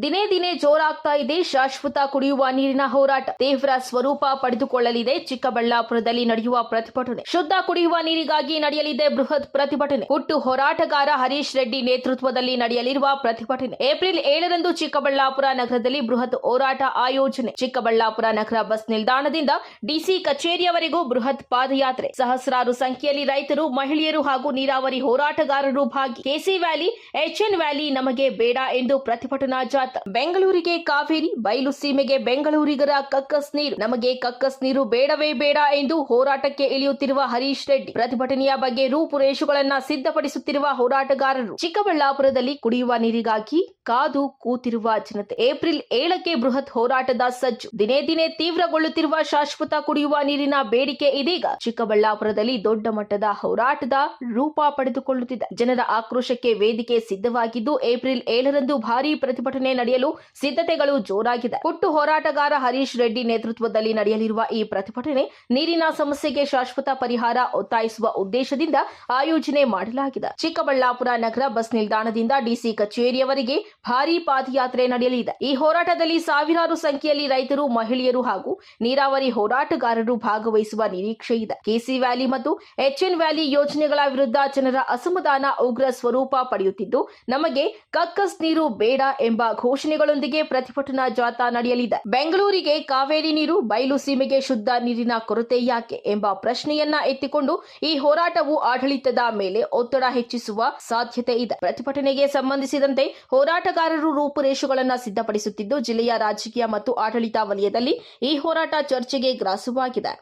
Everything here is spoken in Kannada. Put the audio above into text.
ದಿನೇ ದಿನೇ ಜೋರಾಗ್ತಾ ಇದೆ ಶಾಶ್ವತ ಕುಡಿಯುವ ನೀರಿನ ಹೋರಾಟ ತೀವ್ರ ಸ್ವರೂಪ ಪಡೆದುಕೊಳ್ಳಲಿದೆ. ಚಿಕ್ಕಬಳ್ಳಾಪುರದಲ್ಲಿ ನಡೆಯುವ ಪ್ರತಿಭಟನೆ. ಶುದ್ಧ ಕುಡಿಯುವ ನೀರಿಗಾಗಿ ನಡೆಯಲಿದೆ ಬೃಹತ್ ಪ್ರತಿಭಟನೆ. ಹುಟ್ಟು ಹೋರಾಟಗಾರ ಹರೀಶ್ ರೆಡ್ಡಿ ನೇತೃತ್ವದಲ್ಲಿ ನಡೆಯಲಿರುವ ಪ್ರತಿಭಟನೆ. ಏಪ್ರಿಲ್ 7ರಂದು ಚಿಕ್ಕಬಳ್ಳಾಪುರ ನಗರದಲ್ಲಿ ಬೃಹತ್ ಹೋರಾಟ ಆಯೋಜನೆ. ಚಿಕ್ಕಬಳ್ಳಾಪುರ ನಗರ ಬಸ್ ನಿಲ್ದಾಣದಿಂದ ಡಿಸಿ ಕಚೇರಿಯವರೆಗೂ ಬೃಹತ್ ಪಾದಯಾತ್ರೆ. ಸಹಸ್ರಾರು ಸಂಖ್ಯೆಯಲ್ಲಿ ರೈತರು, ಮಹಿಳೆಯರು ಹಾಗೂ ನೀರಾವರಿ ಹೋರಾಟಗಾರರು ಭಾಗಿ. ಕೆಸಿ ವ್ಯಾಲಿ, ಎಚ್ಎನ್ ವ್ಯಾಲಿ ನಮಗೆ ಬೇಡ ಎಂದು ಪ್ರತಿಭಟನಾ ಜಾಥಾ. ಬೆಂಗಳೂರಿಗೆ ಕಾವೇರಿ, ಬಯಲು ಸೀಮೆಗೆ ಬೆಂಗಳೂರಿಗರ ಕಕ್ಕಸ್ ನೀರು, ನಮಗೆ ಕಕ್ಕಸ್ ನೀರು ಬೇಡವೇ ಬೇಡ ಎಂದು ಹೋರಾಟಕ್ಕೆ ಇಳಿಯುತ್ತಿರುವ ಹರೀಶ್ ರೆಡ್ಡಿ. ಪ್ರತಿಭಟನೆಯ ಬಗ್ಗೆ ರೂಪುರೇಷೆಗಳನ್ನ ಸಿದ್ಧಪಡಿಸುತ್ತಿರುವ ಹೋರಾಟಗಾರರು. ಚಿಕ್ಕಬಳ್ಳಾಪುರದಲ್ಲಿ ಕುಡಿಯುವ ನೀರಿಗಾಗಿ ಕಾದು ಕೂತಿರುವ ಜನತೆ. ಏಪ್ರಿಲ್ 7ಕ್ಕೆ ಬೃಹತ್ ಹೋರಾಟದ ಸಜ್ಜು. ದಿನೇ ದಿನೇ ತೀವ್ರಗೊಳ್ಳುತ್ತಿರುವ ಶಾಶ್ವತ ಕುಡಿಯುವ ನೀರಿನ ಬೇಡಿಕೆ ಇದೀಗ ಚಿಕ್ಕಬಳ್ಳಾಪುರದಲ್ಲಿ ದೊಡ್ಡ ಮಟ್ಟದ ಹೋರಾಟದ ರೂಪ ಪಡೆದುಕೊಳ್ಳುತ್ತಿದೆ. ಜನರ ಆಕ್ರೋಶಕ್ಕೆ ವೇದಿಕೆ ಸಿದ್ಧವಾಗಿದ್ದು, ಏಪ್ರಿಲ್ 7ರಂದು ಭಾರೀ ಪ್ರತಿಭಟನೆ ನಡೆಯಲು ಸಿದ್ಧತೆಗಳು ಜೋರಾಗಿದೆ. ಹುಟ್ಟು ಹೋರಾಟಗಾರ ಹರೀಶ್ ರೆಡ್ಡಿ ನೇತೃತ್ವದಲ್ಲಿ ನಡೆಯಲಿರುವ ಈ ಪ್ರತಿಭಟನೆ ನೀರಿನ ಸಮಸ್ಯೆಗೆ ಶಾಶ್ವತ ಪರಿಹಾರ ಒತ್ತಾಯಿಸುವ ಉದ್ದೇಶದಿಂದ ಆಯೋಜನೆ ಮಾಡಲಾಗಿದೆ. ಚಿಕ್ಕಬಳ್ಳಾಪುರ ನಗರ ಬಸ್ ನಿಲ್ದಾಣದಿಂದ ಡಿಸಿ ಕಚೇರಿಯವರೆಗೆ ಭಾರೀ ಪಾದಯಾತ್ರೆ ನಡೆಯಲಿದೆ. ಈ ಹೋರಾಟದಲ್ಲಿ ಸಾವಿರಾರು ಸಂಖ್ಯೆಯಲ್ಲಿ ರೈತರು, ಮಹಿಳೆಯರು ಹಾಗೂ ನೀರಾವರಿ ಹೋರಾಟಗಾರರು ಭಾಗವಹಿಸುವ ನಿರೀಕ್ಷೆ ಇದೆ. ಕೆಸಿ ವ್ಯಾಲಿ ಮತ್ತು ಎಚ್ಎನ್ ವ್ಯಾಲಿ ಯೋಜನೆಗಳ ವಿರುದ್ಧ ಜನರ ಅಸಮಾಧಾನ ಉಗ್ರ ಸ್ವರೂಪ ಪಡೆಯುತ್ತಿದ್ದು, ನಮಗೆ ಕಕ್ಕಸ್ ನೀರು ಬೇಡ ಎಂಬ ಘೋಷಣೆಗಳೊಂದಿಗೆ ಪ್ರತಿಭಟನಾ ಜಾಥಾ ನಡೆಯಲಿದೆ. ಬೆಂಗಳೂರಿಗೆ ಕಾವೇರಿ ನೀರು, ಬಯಲು ಸೀಮೆಗೆ ಶುದ್ಧ ನೀರಿನ ಕೊರತೆ ಯಾಕೆ ಎಂಬ ಪ್ರಶ್ನೆಯನ್ನ ಎತ್ತಿಕೊಂಡು ಈ ಹೋರಾಟವು ಆಡಳಿತದ ಮೇಲೆ ಒತ್ತಡ ಹೆಚ್ಚಿಸುವ ಸಾಧ್ಯತೆ ಇದೆ. ಪ್ರತಿಭಟನೆಗೆ ಸಂಬಂಧಿಸಿದಂತೆ ಹೋರಾಟಗಾರರು ರೂಪುರೇಷೆಗಳನ್ನು ಸಿದ್ಧಪಡಿಸುತ್ತಿದ್ದು, ಜಿಲ್ಲೆಯ ರಾಜಕೀಯ ಮತ್ತು ಆಡಳಿತ ವಲಯದಲ್ಲಿ ಈ ಹೋರಾಟ ಚರ್ಚೆಗೆ ಗ್ರಾಸವಾಗಿದೆ.